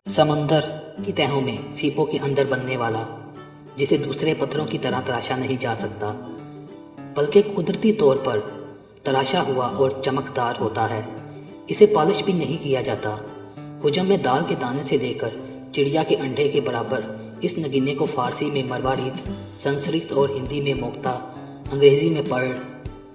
समंदर की तहों में सीपों के अंदर बनने वाला, जिसे दूसरे पत्थरों की तरह तराशा नहीं जा सकता, बल्कि कुदरती तौर पर तराशा हुआ और चमकदार होता है। इसे पॉलिश भी नहीं किया जाता। हुजम में दाल के दाने से लेकर चिड़िया के अंडे के बराबर इस नगीने को फारसी में मरवारीद, संस्कृत और हिंदी में मोक्ता, अंग्रेज़ी में पर्ल,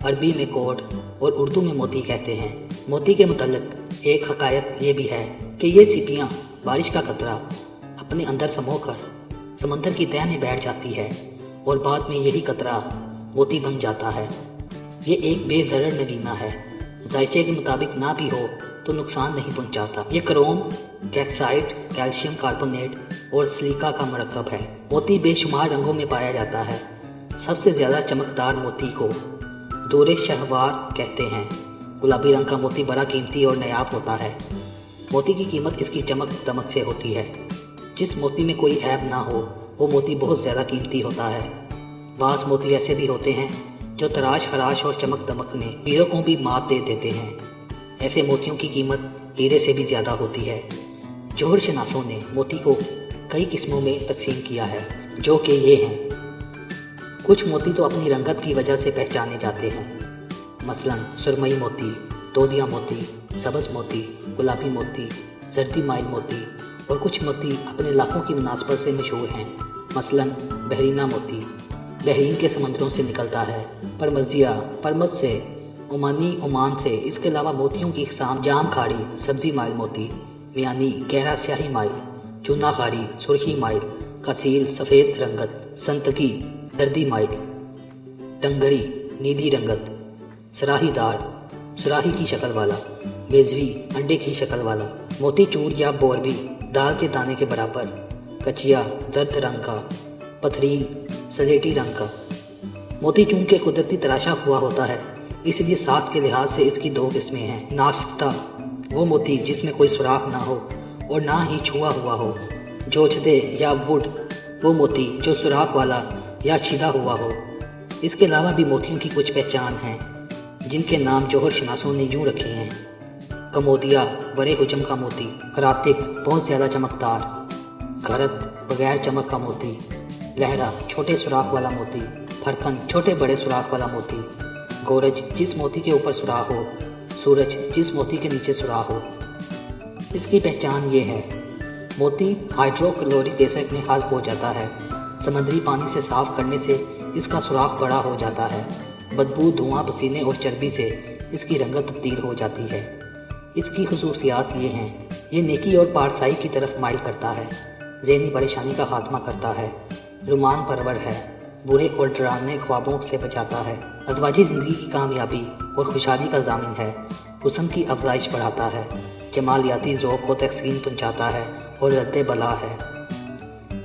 अरबी में कोड और उर्दू में मोती कहते हैं। मोती के मुतल्लिक एक हकायत ये भी है कि ये सीपियाँ बारिश का कतरा अपने अंदर समोकर समंदर की तह में बैठ जाती है और बाद में यही कतरा मोती बन जाता है। ये एक बेज़रर नगीना है, जायचे के मुताबिक ना भी हो तो नुकसान नहीं पहुंचाता। ये क्रोम, कैल्साइट, कैल्शियम कार्बोनेट और सिलिका का मरकब है। मोती बेशुमार रंगों में पाया जाता है। सबसे ज़्यादा चमकदार मोती को दूरे शहवार कहते हैं। गुलाबी रंग का मोती बड़ा कीमती और नायाब होता है। मोती की कीमत इसकी चमक दमक से होती है। जिस मोती में कोई ऐब ना हो वो मोती बहुत ज़्यादा कीमती होता है। बाज़ मोती ऐसे भी होते हैं जो तराश खराश और चमक दमक में हीरों को भी मात दे देते हैं। ऐसे मोतियों की कीमत हीरे से भी ज़्यादा होती है। जौहर शनासों ने मोती को कई किस्मों में तकसीम किया है, जो कि ये हैं। कुछ मोती तो अपनी रंगत की वजह से पहचाने जाते हैं, मसलन सुरमई मोती, तोदिया मोती, सब्ज़ मोती, गुलाबी मोती, जर्दी माइल मोती। और कुछ मोती अपने इलाकों की मुनासबत से मशहूर हैं, मसलन बहरीना मोती बहरीन के समंदरों से निकलता है, परमजिया परमज से, ओमानी ओमान से। इसके अलावा मोतियों की इकसाम जाम खाड़ी, सब्ज़ी माइल मोती, मियानी गहरा स्याही माइल, चूना खाड़ी, सुर्खी माइल, कसील सफ़ेद रंगत, संतकी दर्दी माइल, टंगड़ी नीली रंगत, सराहीदार सुराही की शक्ल वाला, बेजवी अंडे की शक्ल वाला, मोती चूर या बोरबी दाल के दाने के बराबर, कचिया जर्द रंग का, पथरीन सलेटी रंग का। मोती चूंकि कुदरती तराशा हुआ होता है, इसलिए साख के लिहाज से इसकी दो किस्में हैं। नासफ्ता वो मोती जिसमें कोई सुराख ना हो और ना ही छुआ हुआ हो। जोछदे या वुड वो मोती जो सुराख वाला या छिदा हुआ हो। इसके अलावा भी मोतियों की कुछ पहचान हैं, जिनके नाम जौहर शनासों ने यूँ रखे हैं। कमोदिया बड़े हुजम का मोती, करातिक बहुत ज़्यादा चमकदार, घरत बगैर चमक का मोती, लहरा छोटे सुराख वाला मोती, फरकन छोटे बड़े सुराख वाला मोती, गोरज जिस मोती के ऊपर सुराख हो, सूरज जिस मोती के नीचे सुराख हो। इसकी पहचान ये है, मोती हाइड्रोक्लोरिक एसिड में हल हो जाता है। समुद्री पानी से साफ़ करने से इसका सुराख बड़ा हो जाता है। बदबू, धुआं, पसीने और चर्बी से इसकी रंगत तब्दील हो जाती है। इसकी खुसूसियात ये हैं, ये नेकी और पारसाई की तरफ माइल करता है, ज़हनी परेशानी का खात्मा करता है, रुमान परवर है, बुरे और डरावने ख्वाबों से बचाता है, अज़वाजी ज़िंदगी की कामयाबी और खुशहाली का ज़ामिन है, हुस्न की अफजाइश बढ़ाता है, जमालियाती ज़ौक़ को तहसीन पहुँचाता है और रद्द बला है।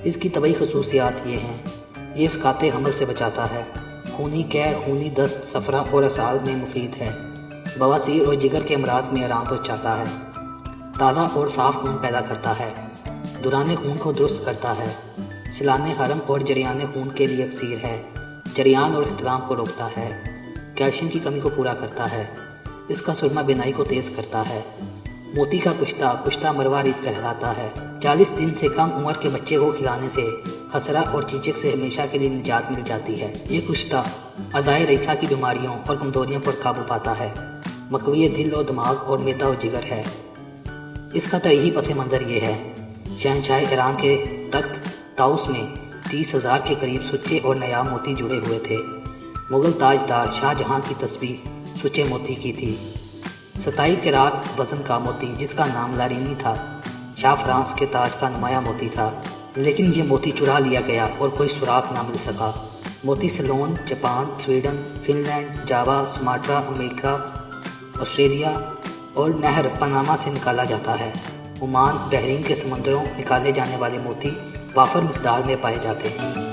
इसकी तबई खुसूसियात ये हैं, ये इसकाते हमल से बचाता है, खूनी कै, खूनी दस्त, सफरा और असाल में मुफीद है, बवासीर और जिगर के अमराज में आराम पहुँचाता है, ताज़ा और साफ़ खून पैदा करता है, दुराने खून को दुरुस्त करता है, सिलाने हरम और जरियाने खून के लिए अक्सीर है, जरियान और इख्तिलाम को रोकता है, कैल्शियम की कमी को पूरा करता है, इसका सुरमा बिनाई को तेज़ करता है। मोती का कुश्ता कुश्ता मरवारीद कहलाता है। 40 दिन से कम उम्र के बच्चे को खिलाने से खसरा और चीचक से हमेशा के लिए निजात मिल जाती है। ये कुश्ता अज़ाए रईसा की बीमारियों और कमजोरियों पर काबू पाता है। मकवी दिल और दिमाग और मैदा और जिगर है। इसका तरीही पस मंज़र ये है, शहनशाह ईरान के तख्त ताउस में 30,000 के करीब सुच्चे और नायाब मोती जुड़े हुए थे। मुग़ल ताजदार शाहजहां की तस्वीर सुच्चे मोती की थी। 27 कैराट वज़न का मोती, जिसका नाम लारीनी था, शाह फ्रांस के ताज का नुमाया मोती था, लेकिन ये मोती चुरा लिया गया और कोई सुराख ना मिल सका। मोती सिलोन, जापान, स्वीडन, फिनलैंड, जावा, सुमाट्रा, अमेरिका, ऑस्ट्रेलिया और नहर पनामा से निकाला जाता है। ओमान, बहरीन के समंदरों निकाले जाने वाले मोती वाफर मिकदार में पाए जाते हैं।